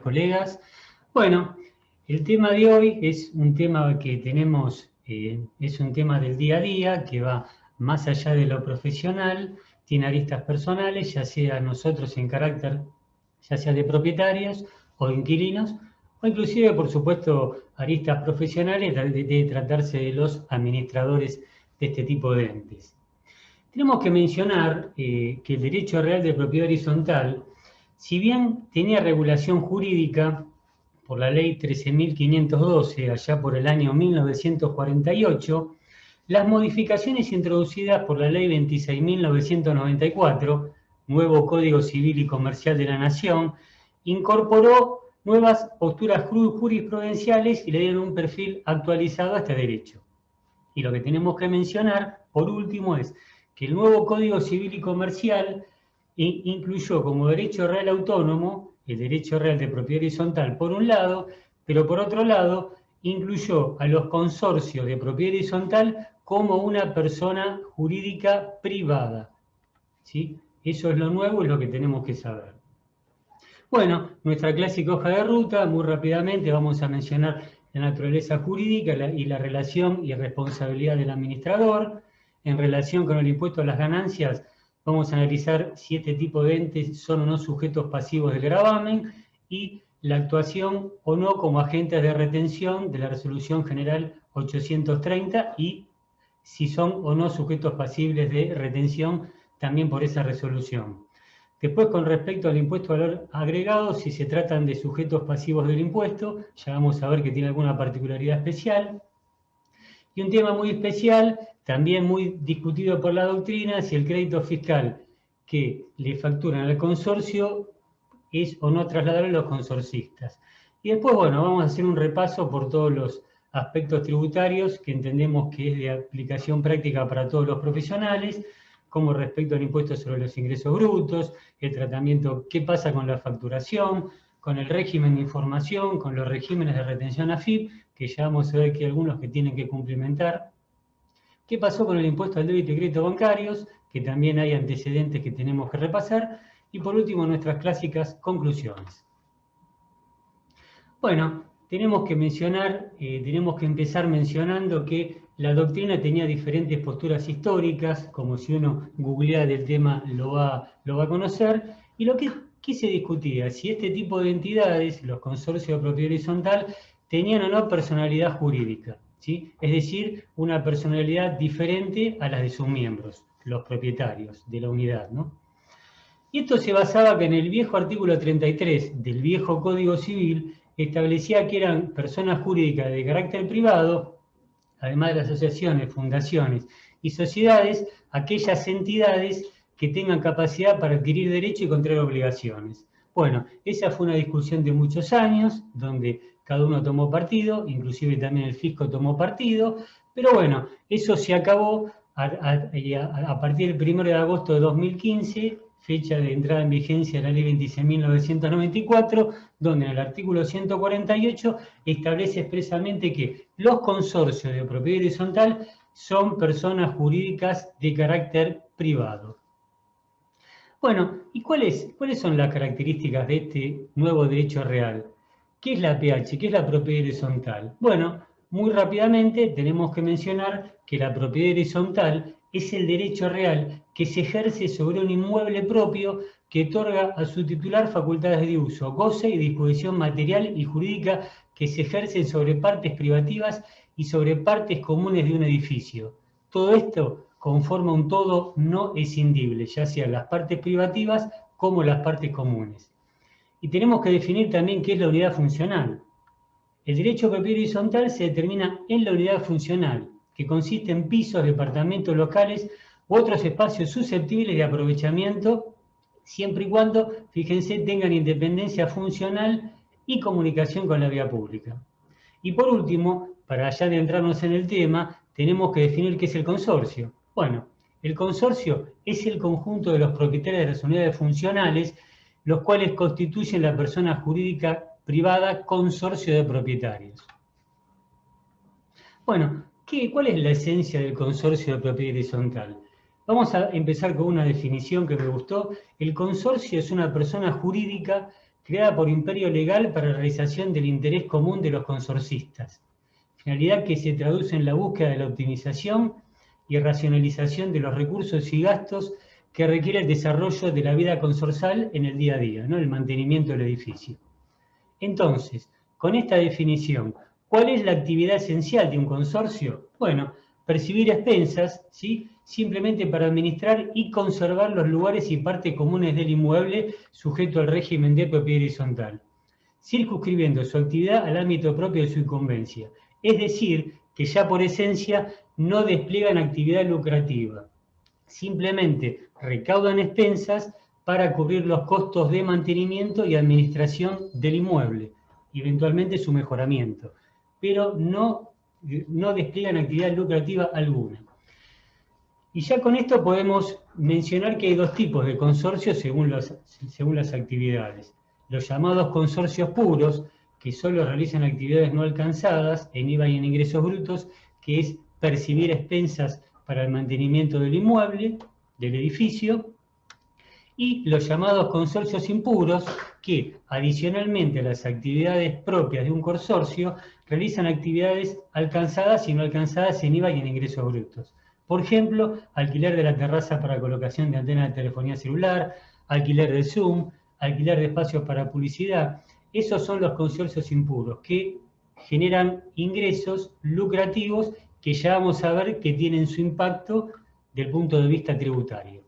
colegas. Bueno, el tema de hoy es un tema que tenemos, es un tema del día a día que va más allá de lo profesional, tiene aristas personales, ya sea nosotros en carácter, ya sea de propietarios o de inquilinos, o inclusive, por supuesto, aristas profesionales de tratarse de los administradores de este tipo de entes. Tenemos que mencionar que el derecho real de propiedad horizontal, si bien tenía regulación jurídica por la ley 13.512, allá por el año 1948, las modificaciones introducidas por la ley 26.994, nuevo Código Civil y Comercial de la Nación, incorporó nuevas posturas jurisprudenciales y le dieron un perfil actualizado a este derecho. Y lo que tenemos que mencionar, por último, es que el nuevo Código Civil y Comercial incluyó como derecho real autónomo el derecho real de propiedad horizontal por un lado, pero por otro lado incluyó a los consorcios de propiedad horizontal como una persona jurídica privada. ¿Sí? Eso es lo nuevo y lo que tenemos que saber. Bueno, nuestra clásica hoja de ruta, muy rápidamente vamos a mencionar la naturaleza jurídica y la relación y responsabilidad del administrador. En relación con el impuesto a las ganancias, vamos a analizar si este tipo de entes son o no sujetos pasivos del gravamen y la actuación o no como agentes de retención de la Resolución General 830 y si son o no sujetos pasibles de retención también por esa resolución. Después, con respecto al impuesto al valor agregado, si se tratan de sujetos pasivos del impuesto, ya vamos a ver que tiene alguna particularidad especial. Y un tema muy especial, también muy discutido por la doctrina, si el crédito fiscal que le facturan al consorcio es o no trasladable a los consorcistas. Y después, bueno, vamos a hacer un repaso por todos los aspectos tributarios que entendemos que es de aplicación práctica para todos los profesionales, como respecto al impuesto sobre los ingresos brutos, el tratamiento, qué pasa con la facturación, con el régimen de información, con los regímenes de retención AFIP, que ya vamos a ver que hay algunos que tienen que cumplimentar. ¿Qué pasó con el impuesto al débito y crédito bancarios? Que también hay antecedentes que tenemos que repasar. Y por último, nuestras clásicas conclusiones. Bueno, tenemos que empezar mencionando que la doctrina tenía diferentes posturas históricas, como si uno googlea del tema lo va a conocer, y ¿qué se discutía? Si este tipo de entidades, los consorcios de propiedad horizontal, tenían o no personalidad jurídica, ¿sí? Es decir, una personalidad diferente a la de sus miembros, los propietarios de la unidad, ¿no? Y esto se basaba que en el viejo artículo 33 del viejo Código Civil establecía que eran personas jurídicas de carácter privado, además de las asociaciones, fundaciones y sociedades, aquellas entidades que tengan capacidad para adquirir derechos y contraer obligaciones. Bueno, esa fue una discusión de muchos años, donde cada uno tomó partido, inclusive también el fisco tomó partido, pero bueno, eso se acabó a partir del 1 de agosto de 2015, fecha de entrada en vigencia de la ley 26.994, donde en el artículo 148 establece expresamente que los consorcios de propiedad horizontal son personas jurídicas de carácter privado. Bueno, ¿y cuáles son las características de este nuevo derecho real? ¿Qué es la PH? ¿Qué es la propiedad horizontal? Bueno, muy rápidamente tenemos que mencionar que la propiedad horizontal es el derecho real que se ejerce sobre un inmueble propio que otorga a su titular facultades de uso, goce y disposición material y jurídica que se ejercen sobre partes privativas y sobre partes comunes de un edificio. Todo esto conforma un todo no escindible, ya sean las partes privativas como las partes comunes. Y tenemos que definir también qué es la unidad funcional. El derecho de propiedad horizontal se determina en la unidad funcional, que consiste en pisos, departamentos locales u otros espacios susceptibles de aprovechamiento, siempre y cuando, fíjense, tengan independencia funcional y comunicación con la vía pública. Y por último, para ya adentrarnos en el tema, tenemos que definir qué es el consorcio. Bueno, el consorcio es el conjunto de los propietarios de las unidades funcionales, los cuales constituyen la persona jurídica privada consorcio de propietarios. Bueno, ¿cuál es la esencia del consorcio de propiedad horizontal? Vamos a empezar con una definición que me gustó. El consorcio es una persona jurídica creada por Imperio Legal para la realización del interés común de los consorcistas, finalidad que se traduce en la búsqueda de la optimización y racionalización de los recursos y gastos que requiere el desarrollo de la vida consorsal en el día a día, ¿no? El mantenimiento del edificio. Entonces, con esta definición, ¿cuál es la actividad esencial de un consorcio? Bueno, percibir expensas, ¿sí? Simplemente para administrar y conservar los lugares y partes comunes del inmueble sujeto al régimen de propiedad horizontal, circunscribiendo su actividad al ámbito propio de su incumbencia. Es decir, que ya por esencia no despliegan actividad lucrativa, simplemente recaudan expensas para cubrir los costos de mantenimiento y administración del inmueble, eventualmente su mejoramiento, pero no despliegan actividad lucrativa alguna. Y ya con esto podemos mencionar que hay dos tipos de consorcios según las actividades. Los llamados consorcios puros, que solo realizan actividades no alcanzadas en IVA y en ingresos brutos, que es percibir expensas para el mantenimiento del inmueble, del edificio, y los llamados consorcios impuros, que adicionalmente a las actividades propias de un consorcio, realizan actividades alcanzadas y no alcanzadas en IVA y en ingresos brutos. Por ejemplo, alquiler de la terraza para colocación de antenas de telefonía celular, alquiler de Zoom, alquiler de espacios para publicidad. Esos son los consorcios impuros, que generan ingresos lucrativos que ya vamos a ver que tienen su impacto del punto de vista tributario.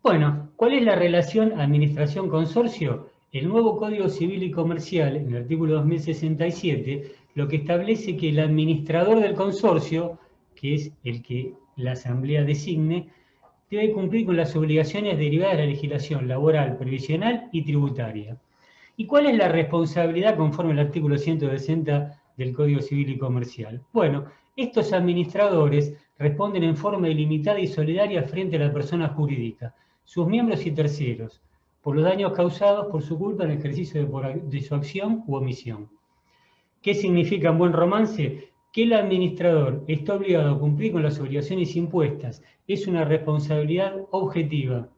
Bueno, ¿cuál es la relación administración-consorcio? El nuevo Código Civil y Comercial, en el artículo 2067, lo que establece que el administrador del consorcio, que es el que la Asamblea designe, debe cumplir con las obligaciones derivadas de la legislación laboral, previsional y tributaria. ¿Y cuál es la responsabilidad conforme al artículo 160 del Código Civil y Comercial? Bueno, estos administradores responden en forma ilimitada y solidaria frente a la persona jurídica, sus miembros y terceros, por los daños causados por su culpa en el ejercicio de su acción u omisión. ¿Qué significa en buen romance? Que el administrador está obligado a cumplir con las obligaciones impuestas. Es una responsabilidad objetiva.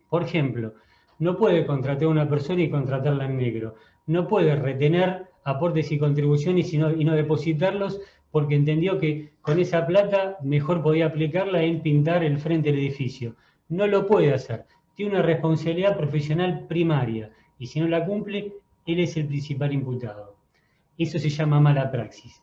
Por ejemplo, no puede contratar a una persona y contratarla en negro. No puede retener aportes y contribuciones y no depositarlos porque entendió que con esa plata mejor podía aplicarla en pintar el frente del edificio. No lo puede hacer. Tiene una responsabilidad profesional primaria y si no la cumple, él es el principal imputado. Eso se llama mala praxis.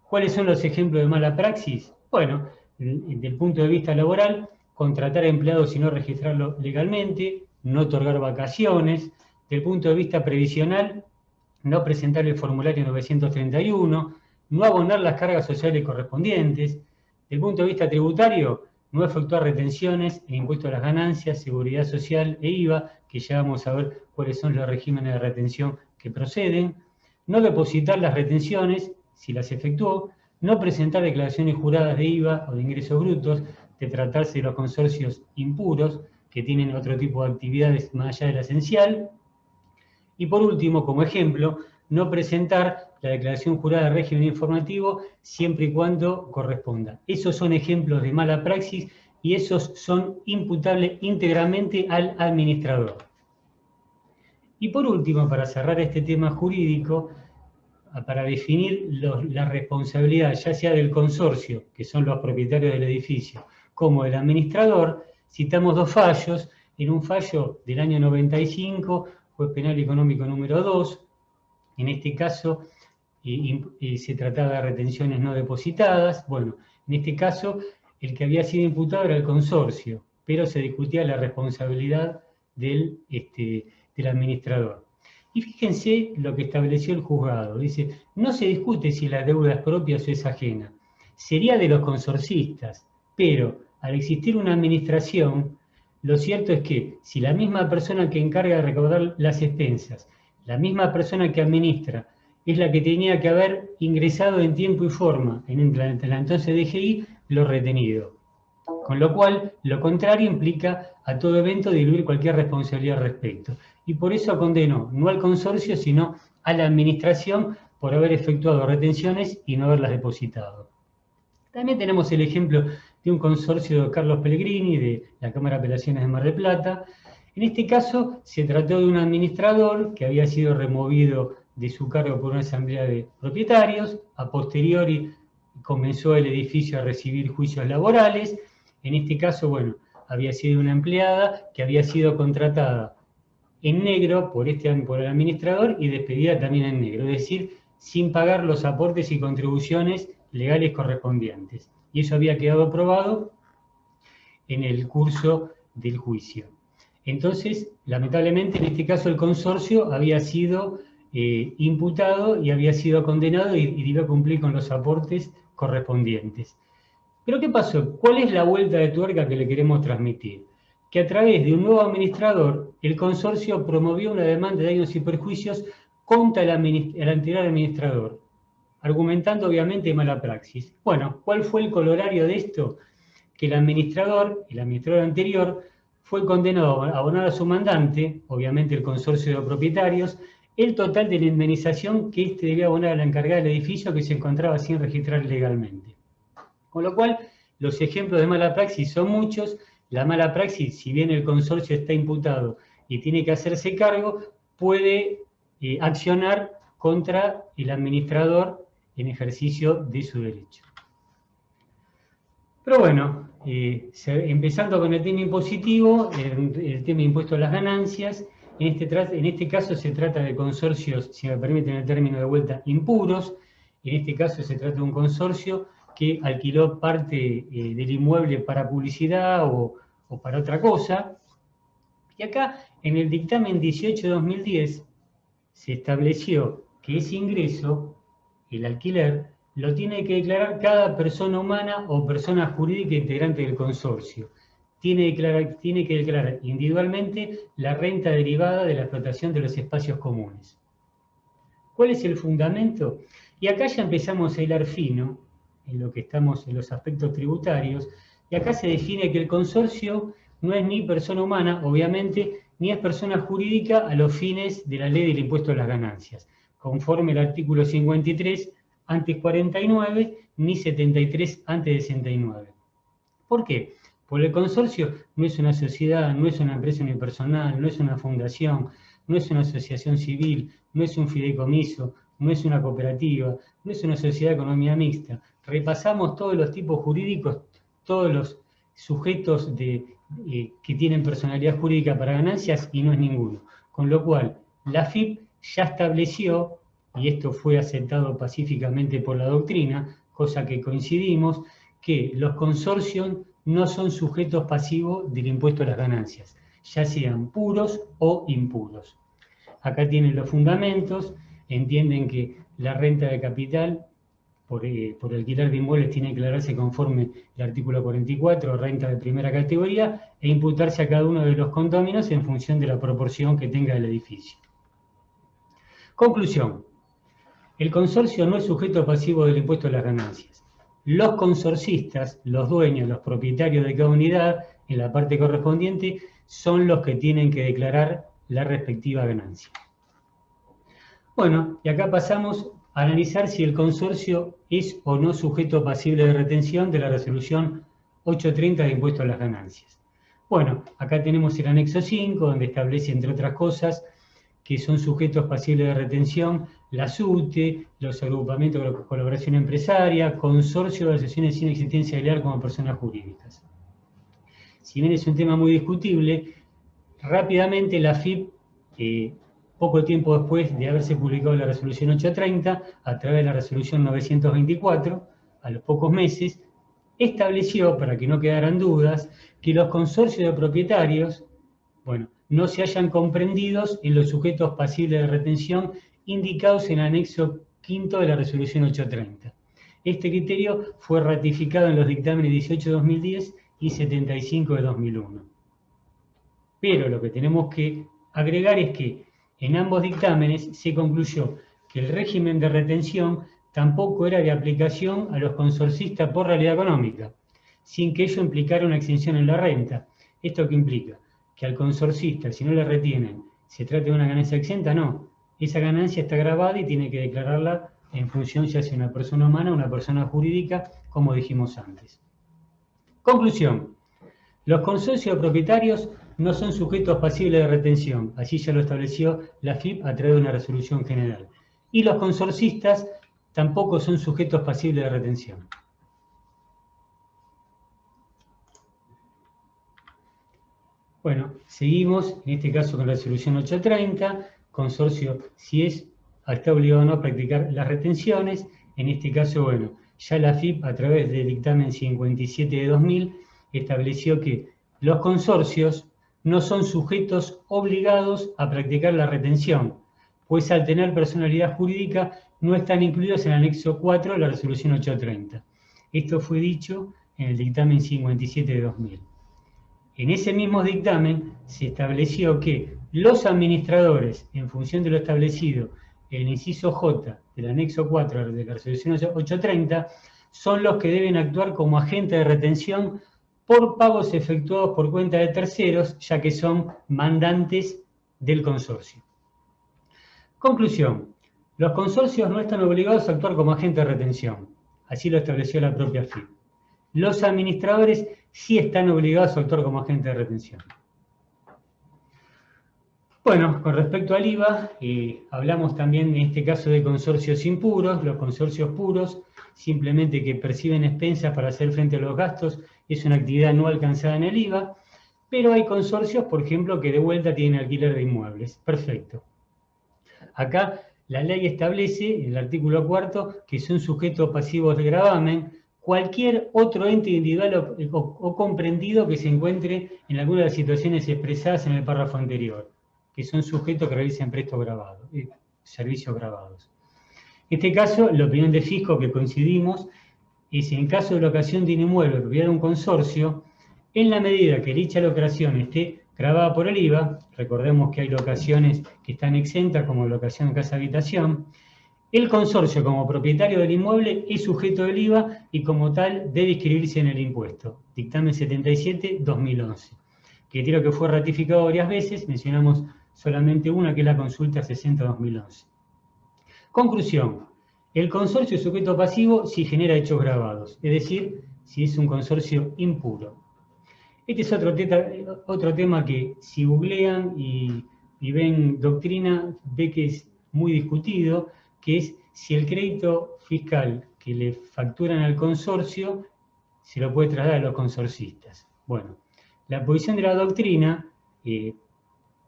¿Cuáles son los ejemplos de mala praxis? Bueno, desde el punto de vista laboral, contratar a empleados y no registrarlo legalmente, no otorgar vacaciones. Desde el punto de vista previsional, no presentar el formulario 931, no abonar las cargas sociales correspondientes. Desde el punto de vista tributario, no efectuar retenciones en impuesto a las ganancias, seguridad social e IVA, que ya vamos a ver cuáles son los regímenes de retención que proceden. No depositar las retenciones, si las efectuó, no presentar declaraciones juradas de IVA o de ingresos brutos, de tratarse de los consorcios impuros, que tienen otro tipo de actividades más allá de la esencial. Y por último, como ejemplo, no presentar la declaración jurada de régimen informativo siempre y cuando corresponda. Esos son ejemplos de mala praxis y esos son imputables íntegramente al administrador. Y por último, para cerrar este tema jurídico, para definir la responsabilidad, ya sea del consorcio, que son los propietarios del edificio, como del administrador, citamos dos fallos. En un fallo del año 95, juez penal económico número 2, en este caso se trataba de retenciones no depositadas. Bueno, en este caso el que había sido imputado era el consorcio, pero se discutía la responsabilidad del administrador. Y fíjense lo que estableció el juzgado. Dice, no se discute si la deuda es propia o es ajena. Sería de los consorcistas, pero al existir una administración, lo cierto es que si la misma persona que encarga de recaudar las expensas, la misma persona que administra, es la que tenía que haber ingresado en tiempo y forma en la entonces DGI, lo retenido. Con lo cual, lo contrario implica a todo evento diluir cualquier responsabilidad al respecto. Y por eso condenó no al consorcio, sino a la administración por haber efectuado retenciones y no haberlas depositado. También tenemos el ejemplo de un consorcio de Carlos Pellegrini, de la Cámara de Apelaciones de Mar del Plata, En este caso se trató de un administrador que había sido removido de su cargo por una asamblea de propietarios. A posteriori comenzó el edificio a recibir juicios laborales. En este caso, bueno, había sido una empleada que había sido contratada en negro por el administrador y despedida también en negro, es decir, sin pagar los aportes y contribuciones legales correspondientes. Y eso había quedado probado en el curso del juicio. Entonces, lamentablemente, en este caso el consorcio había sido imputado y había sido condenado y debió cumplir con los aportes correspondientes. Pero ¿qué pasó? ¿Cuál es la vuelta de tuerca que le queremos transmitir? Que a través de un nuevo administrador, el consorcio promovió una demanda de daños y perjuicios contra el anterior administrador, argumentando obviamente mala praxis. Bueno, ¿cuál fue el colorario de esto? Que el administrador anterior, fue condenado a abonar a su mandante, obviamente el consorcio de propietarios, el total de la indemnización que éste debía abonar a la encargada del edificio que se encontraba sin registrar legalmente. Con lo cual, los ejemplos de mala praxis son muchos. La mala praxis, si bien el consorcio está imputado y tiene que hacerse cargo, puede accionar contra el administrador en ejercicio de su derecho. Pero bueno, empezando con el tema impositivo, el tema impuesto a las ganancias, en este caso se trata de consorcios, si me permiten el término de vuelta, impuros. En este caso se trata de un consorcio que alquiló parte del inmueble para publicidad o para otra cosa. Y acá, en el dictamen 18/2010, se estableció que ese ingreso, el alquiler, lo tiene que declarar cada persona humana o persona jurídica integrante del consorcio. Tiene que declarar individualmente la renta derivada de la explotación de los espacios comunes. ¿Cuál es el fundamento? Y acá ya empezamos a hilar fino en lo que estamos en los aspectos tributarios, y acá se define que el consorcio no es ni persona humana, obviamente, ni es persona jurídica a los fines de la ley del impuesto a las ganancias, conforme el artículo 53 antes 49, ni 73 antes de 69. ¿Por qué? Porque el consorcio no es una sociedad, no es una empresa unipersonal, no es una fundación, no es una asociación civil, no es un fideicomiso, no es una cooperativa, no es una sociedad de economía mixta. Repasamos todos los tipos jurídicos, todos los sujetos que tienen personalidad jurídica para ganancias y no es ninguno. Con lo cual, la AFIP ya estableció, y esto fue aceptado pacíficamente por la doctrina, cosa que coincidimos, que los consorcios no son sujetos pasivos del impuesto a las ganancias, ya sean puros o impuros. Acá tienen los fundamentos, entienden que la renta de capital por alquiler de inmuebles tiene que declararse conforme el artículo 44, renta de primera categoría, e imputarse a cada uno de los condóminos en función de la proporción que tenga el edificio. Conclusión. El consorcio no es sujeto pasivo del impuesto a las ganancias. Los consorcistas, los dueños, los propietarios de cada unidad, en la parte correspondiente, son los que tienen que declarar la respectiva ganancia. Bueno, y acá pasamos a analizar si el consorcio es o no sujeto pasible de retención de la resolución 830 de impuesto a las ganancias. Bueno, acá tenemos el anexo 5, donde establece, entre otras cosas, que son sujetos pasibles de retención la SUTE, los agrupamientos de colaboración empresaria, consorcio de asociaciones sin existencia legal como personas jurídicas. Si bien es un tema muy discutible, rápidamente la AFIP, poco tiempo después de haberse publicado la resolución 830, a través de la resolución 924, a los pocos meses, estableció, para que no quedaran dudas, que los consorcios de propietarios, bueno, no se hayan comprendidos en los sujetos pasibles de retención indicados en el anexo 5 de la resolución 830. Este criterio fue ratificado en los dictámenes 18/2010 y 75 de 2001. Pero lo que tenemos que agregar es que en ambos dictámenes se concluyó que el régimen de retención tampoco era de aplicación a los consorcistas por realidad económica, sin que ello implicara una exención en la renta. ¿Esto qué implica? Que al consorcista, si no le retienen, se trata de una ganancia exenta, no. Esa ganancia está grabada y tiene que declararla en función ya sea una persona humana o una persona jurídica, como dijimos antes. Conclusión. Los consorcios propietarios no son sujetos pasibles de retención. Así ya lo estableció la AFIP a través de una resolución general. Y los consorcistas tampoco son sujetos pasibles de retención. Bueno, seguimos, en este caso con la resolución 830, consorcio si está obligado o no a practicar las retenciones. En este caso, bueno, ya la AFIP a través del dictamen 57 de 2000 estableció que los consorcios no son sujetos obligados a practicar la retención, pues al tener personalidad jurídica no están incluidos en el anexo 4 de la resolución 830. Esto fue dicho en el dictamen 57 de 2000. En ese mismo dictamen se estableció que los administradores, en función de lo establecido en el inciso J del anexo 4 de la resolución 830, son los que deben actuar como agentes de retención por pagos efectuados por cuenta de terceros, ya que son mandantes del consorcio. Conclusión. Los consorcios no están obligados a actuar como agentes de retención. Así lo estableció la propia AFIP. Los administradores sí están obligados a actuar como agentes de retención. Bueno, con respecto al IVA, hablamos también en este caso de consorcios impuros. Los consorcios puros, simplemente que perciben expensas para hacer frente a los gastos, es una actividad no alcanzada en el IVA, pero hay consorcios, por ejemplo, que de vuelta tienen alquiler de inmuebles. Perfecto. Acá la ley establece, en el artículo 4, que son sujetos pasivos de gravamen cualquier otro ente individual o comprendido que se encuentre en alguna de las situaciones expresadas en el párrafo anterior, que son sujetos que realicen prestos grabados, servicios grabados. En este caso, la opinión de fisco que coincidimos es en caso de locación de un inmueble propiedad de un consorcio, en la medida que dicha locación esté grabada por el IVA, recordemos que hay locaciones que están exentas como locación de casa-habitación, el consorcio como propietario del inmueble es sujeto del IVA y como tal debe inscribirse en el impuesto. Dictamen 77-2011. Criterio que fue ratificado varias veces, mencionamos solamente una que es la consulta 60-2011. Conclusión. El consorcio es sujeto pasivo si genera hechos grabados, es decir, si es un consorcio impuro. Este es otro tema que si googlean y ven doctrina, ve que es muy discutido, que es si el crédito fiscal que le facturan al consorcio se lo puede trasladar a los consorcistas. Bueno, la posición de la doctrina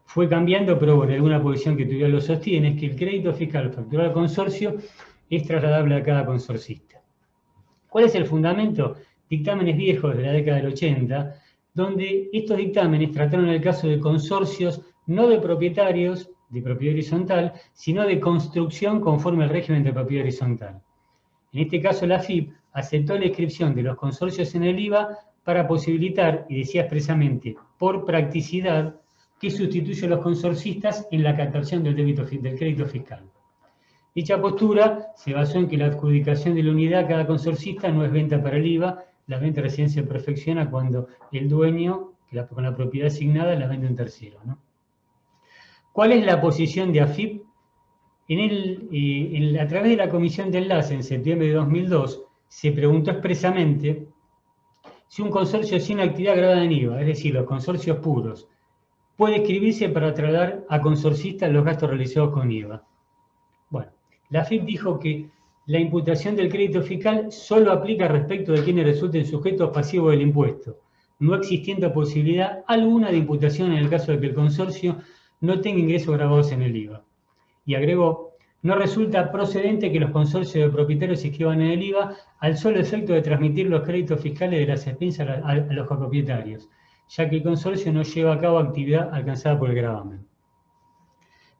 fue cambiando, pero bueno, alguna posición que todavía lo sostiene es que el crédito fiscal facturado al consorcio es trasladable a cada consorcista. ¿Cuál es el fundamento? Dictámenes viejos de la década del 80, donde estos dictámenes trataron el caso de consorcios no de propietarios, de propiedad horizontal, sino de construcción conforme al régimen de propiedad horizontal. En este caso, la AFIP aceptó la inscripción de los consorcios en el IVA para posibilitar, y decía expresamente, por practicidad, que sustituye a los consorcistas en la captación del crédito fiscal. Dicha postura se basó en que la adjudicación de la unidad a cada consorcista no es venta para el IVA, la venta recién se perfecciona cuando el dueño, con la propiedad asignada, la vende a un tercero, ¿no? ¿Cuál es la posición de AFIP? A través de la comisión de enlace en septiembre de 2002 se preguntó expresamente si un consorcio sin actividad grabada en IVA, es decir, los consorcios puros, puede inscribirse para trasladar a consorcistas los gastos realizados con IVA. Bueno, la AFIP dijo que la imputación del crédito fiscal solo aplica respecto de quienes resulten sujetos pasivos del impuesto, no existiendo posibilidad alguna de imputación en el caso de que el consorcio no tenga ingresos grabados en el IVA. Y agregó, no resulta procedente que los consorcios de propietarios se inscriban en el IVA al solo efecto de transmitir los créditos fiscales de las expensas a los copropietarios, ya que el consorcio no lleva a cabo actividad alcanzada por el gravamen.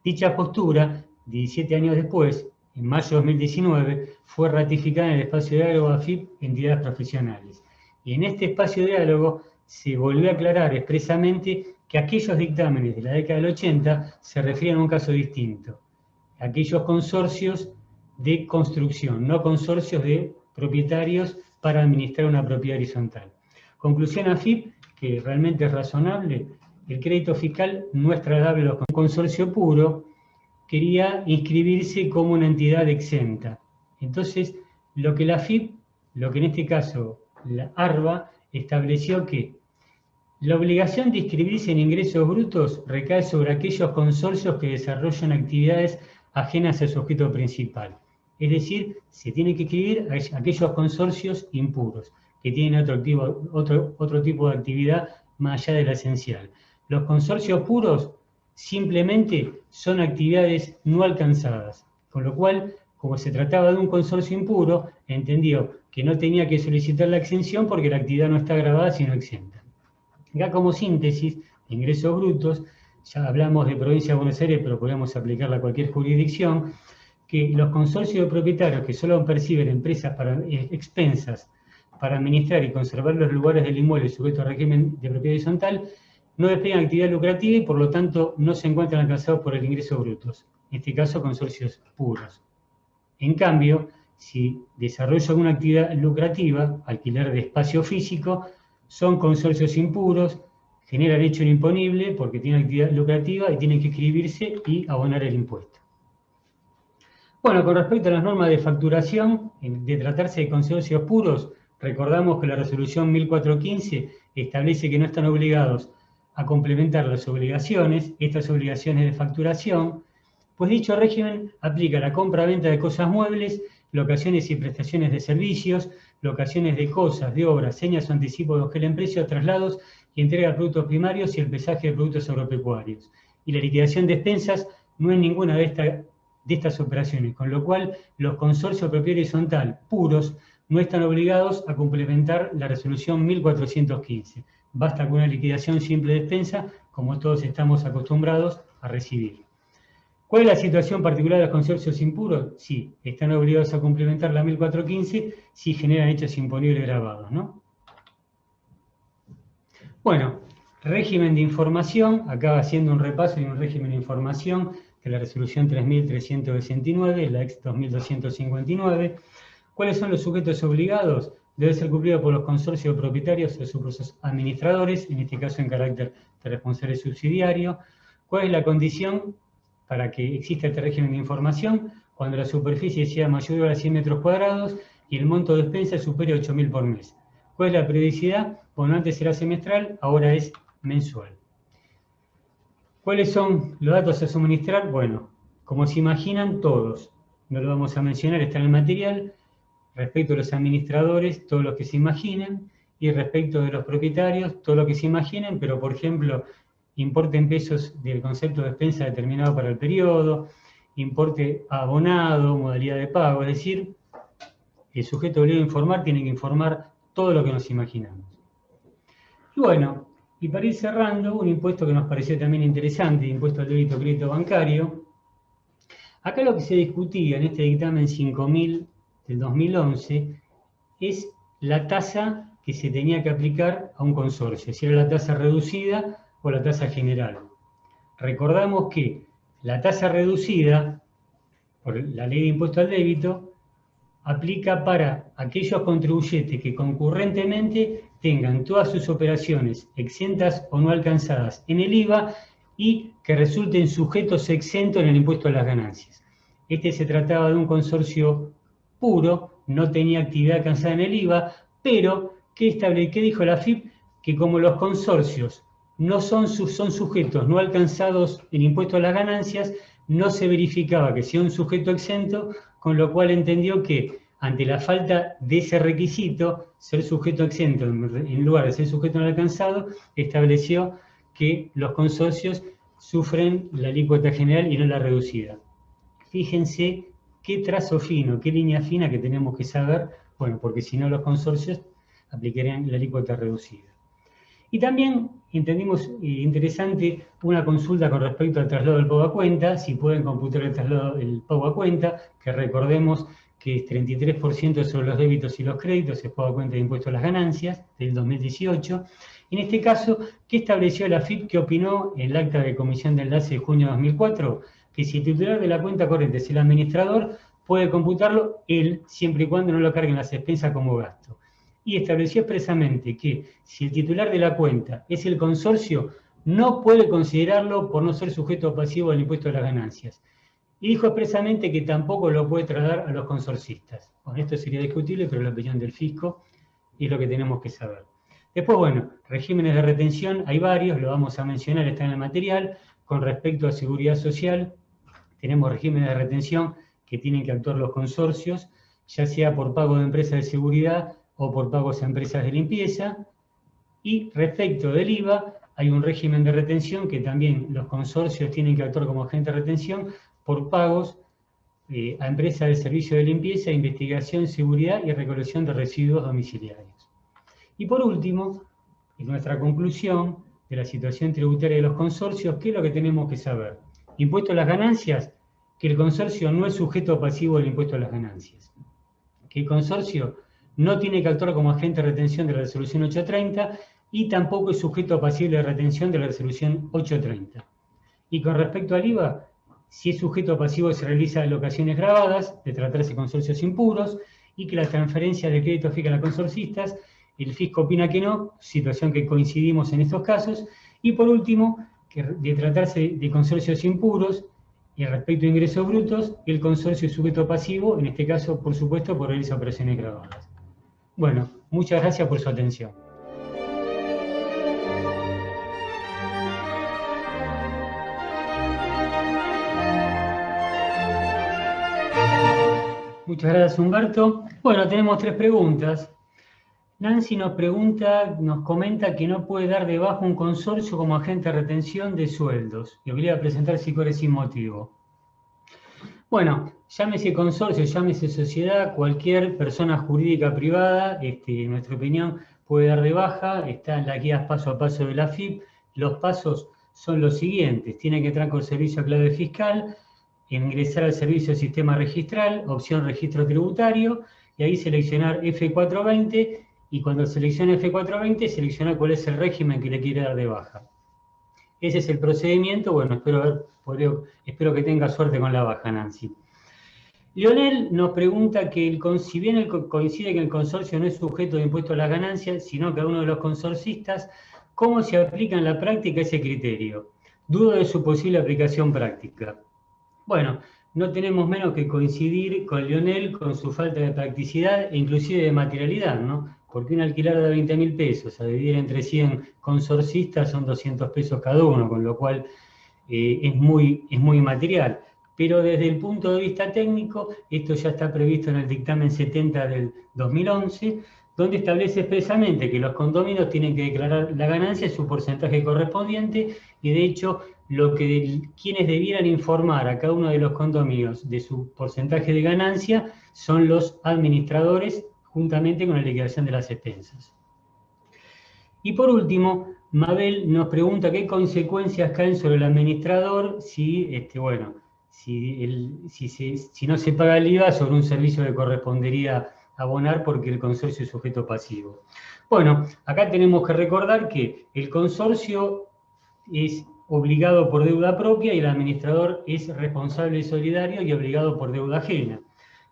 Dicha postura, 17 años después, en mayo de 2019, fue ratificada en el espacio de diálogo AFIP Entidades Profesionales. Y en este espacio de diálogo se volvió a aclarar expresamente que aquellos dictámenes de la década del 80 se refieren a un caso distinto. Aquellos consorcios de construcción, no consorcios de propietarios para administrar una propiedad horizontal. Conclusión AFIP, que realmente es razonable, el crédito fiscal no es trasladable a los consorcio puro, quería inscribirse como una entidad exenta. Entonces, lo que la AFIP, lo que en este caso la ARBA, estableció que La obligación de inscribirse en ingresos brutos recae sobre aquellos consorcios que desarrollan actividades ajenas a su objeto principal. Es decir, se tiene que inscribir a aquellos consorcios impuros, que tienen otro tipo de actividad más allá de la esencial. Los consorcios puros simplemente son actividades no alcanzadas, con lo cual, como se trataba de un consorcio impuro, entendió que no tenía que solicitar la exención porque la actividad no está grabada sino exenta. Acá como síntesis, de ingresos brutos, ya hablamos de provincia de Buenos Aires, pero podemos aplicarla a cualquier jurisdicción, que los consorcios de propietarios que solo perciben empresas expensas para administrar y conservar los lugares del inmueble sujeto al régimen de propiedad horizontal, no despliegan actividad lucrativa y por lo tanto no se encuentran alcanzados por el ingreso brutos, en este caso consorcios puros. En cambio, si desarrolla alguna actividad lucrativa, alquiler de espacio físico, son consorcios impuros, generan hecho imponible porque tienen actividad lucrativa y tienen que inscribirse y abonar el impuesto. Bueno, con respecto a las normas de facturación, de tratarse de consorcios puros, recordamos que la resolución 1415 establece que no están obligados a complementar las obligaciones, estas obligaciones de facturación, pues dicho régimen aplica la compra-venta de cosas muebles, locaciones y prestaciones de servicios, locaciones de cosas, de obras, señas o anticipos de objeto en precio, traslados y entrega de productos primarios y el pesaje de productos agropecuarios. Y la liquidación de expensas no es ninguna de estas operaciones, con lo cual los consorcios de propiedad horizontal puros no están obligados a complementar la resolución 1415. Basta con una liquidación simple de expensa, como todos estamos acostumbrados a recibir. ¿Cuál es la situación particular de los consorcios impuros? Sí, están obligados a complementar la 1415 si generan hechos imponibles grabados, ¿no? Bueno, régimen de información, acá haciendo un repaso de un régimen de información de la resolución 3369, la ex 2259. ¿Cuáles son los sujetos obligados? Debe ser cumplido por los consorcios propietarios o sus administradores, en este caso en carácter de responsable subsidiario. ¿Cuál es la condición para que exista este régimen de información? Cuando la superficie sea mayor a 100 metros cuadrados y el monto de expensa supere 8.000 por mes. ¿Cuál es la periodicidad? Bueno, antes era semestral, ahora es mensual. ¿Cuáles son los datos a suministrar? Bueno, como se imaginan todos, no lo vamos a mencionar, está en el material. Respecto a los administradores, todo lo que se imaginen, y respecto de los propietarios, todo lo que se imaginen, pero por ejemplo, importe en pesos del concepto de expensa determinado para el periodo, importe abonado, modalidad de pago, es decir, el sujeto obligado a informar tiene que informar todo lo que nos imaginamos. Y bueno, y para ir cerrando, un impuesto que nos pareció también interesante, impuesto al débito crédito bancario. Acá lo que se discutía en este dictamen 5000 del 2011 es la tasa que se tenía que aplicar a un consorcio, si era la tasa reducida o la tasa general. Recordamos que la tasa reducida, por la ley de impuesto al débito, aplica para aquellos contribuyentes que concurrentemente tengan todas sus operaciones exentas o no alcanzadas en el IVA y que resulten sujetos exentos en el impuesto a las ganancias. Este se trataba de un consorcio puro, no tenía actividad alcanzada en el IVA, pero ¿qué dijo la AFIP? Que como los consorcios no son sujetos no alcanzados en impuesto a las ganancias, no se verificaba que sea un sujeto exento, con lo cual entendió que ante la falta de ese requisito, ser sujeto exento en lugar de ser sujeto no alcanzado, estableció que los consorcios sufren la alícuota general y no la reducida. Fíjense qué trazo fino, qué línea fina que tenemos que saber, bueno, porque si no los consorcios aplicarían la alícuota reducida. Y también entendimos interesante una consulta con respecto al traslado del pago a cuenta, si pueden computar el pago a cuenta, que recordemos que es 33% sobre los débitos y los créditos, es pago a cuenta de impuesto a las ganancias del 2018. En este caso, ¿qué estableció la AFIP? ¿Qué opinó en el acta de comisión de enlace de junio de 2004? Que si el titular de la cuenta corriente es el administrador, puede computarlo él, siempre y cuando no lo carguen las expensas como gasto. Y estableció expresamente que si el titular de la cuenta es el consorcio, no puede considerarlo por no ser sujeto pasivo al impuesto a las ganancias. Y dijo expresamente que tampoco lo puede trasladar a los consorcistas. Bueno, esto sería discutible, pero la opinión del fisco es lo que tenemos que saber. Después, bueno, regímenes de retención, hay varios, lo vamos a mencionar, está en el material. Con respecto a seguridad social, tenemos regímenes de retención que tienen que actuar los consorcios, ya sea por pago de empresas de seguridad o por pagos a empresas de limpieza. Y respecto del IVA, hay un régimen de retención que también los consorcios tienen que actuar como agente de retención por pagos a empresas de servicio de limpieza, investigación, seguridad y recolección de residuos domiciliarios. Y por último, en nuestra conclusión de la situación tributaria de los consorcios, ¿qué es lo que tenemos que saber? Impuesto a las ganancias, que el consorcio no es sujeto pasivo del impuesto a las ganancias. Que el consorcio no tiene que actuar como agente de retención de la resolución 830 y tampoco es sujeto pasible de retención de la resolución 830. Y con respecto al IVA, si es sujeto pasivo se realiza alocaciones grabadas, de tratarse consorcios impuros, y que la transferencia de crédito fija a los consorcistas, el fisco opina que no, situación que coincidimos en estos casos. Y por último, que de tratarse de consorcios impuros, y respecto a ingresos brutos, el consorcio es sujeto pasivo, en este caso, por supuesto, por realizar operaciones grabadas. Bueno, muchas gracias por su atención. Muchas gracias, Humberto. Bueno, tenemos 3 preguntas. Nancy nos comenta que no puede dar de baja un consorcio como agente de retención de sueldos y obliga a presentar SICORE sin motivo. Bueno, llámese consorcio, llámese sociedad, cualquier persona jurídica privada, en nuestra opinión, puede dar de baja, está en las guías paso a paso de la AFIP. Los pasos son los siguientes: tiene que entrar con servicio a clave fiscal, ingresar al servicio sistema registral, opción registro tributario, y ahí seleccionar F420, y cuando seleccione F420, seleccionar cuál es el régimen que le quiere dar de baja. Ese es el procedimiento. Bueno, espero que tenga suerte con la baja, Nancy. Lionel nos pregunta que si bien coincide que el consorcio no es sujeto de impuesto a las ganancias, sino que a uno de los consorcistas, ¿cómo se aplica en la práctica ese criterio? Dudo de su posible aplicación práctica. Bueno, no tenemos menos que coincidir con Lionel con su falta de practicidad e inclusive de materialidad, ¿no? Porque un alquiler de 20.000 pesos a dividir entre 100 consorcistas son 200 pesos cada uno, con lo cual es muy material. Pero desde el punto de vista técnico, esto ya está previsto en el dictamen 70 del 2011, donde establece expresamente que los condominios tienen que declarar la ganancia en su porcentaje correspondiente, y de hecho quienes debieran informar a cada uno de los condominios de su porcentaje de ganancia son los administradores, juntamente con la liquidación de las expensas. Y por último, Mabel nos pregunta qué consecuencias caen sobre el administrador si no se paga el IVA sobre un servicio que correspondería abonar porque el consorcio es sujeto pasivo. Bueno, acá tenemos que recordar que el consorcio es obligado por deuda propia y el administrador es responsable y solidario y obligado por deuda ajena.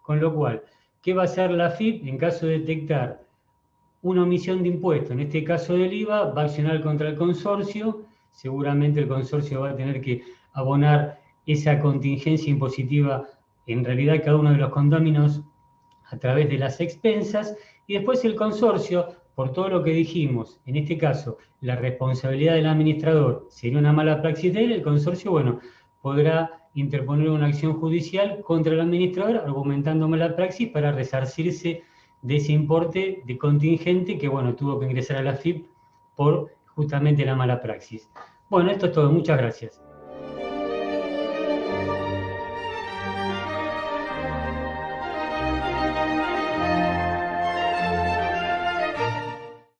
Con lo cual, ¿qué va a hacer la AFIP en caso de detectar una omisión de impuesto? En este caso del IVA, va a accionar contra el consorcio. Seguramente el consorcio va a tener que abonar esa contingencia impositiva, en realidad cada uno de los condóminos, a través de las expensas, y después el consorcio, por todo lo que dijimos, en este caso, la responsabilidad del administrador sería una mala praxis de él, el consorcio, bueno, podrá interponer una acción judicial contra el administrador argumentando mala praxis para resarcirse de ese importe de contingente que, bueno, tuvo que ingresar a la AFIP por justamente la mala praxis. Bueno, esto es todo. Muchas gracias.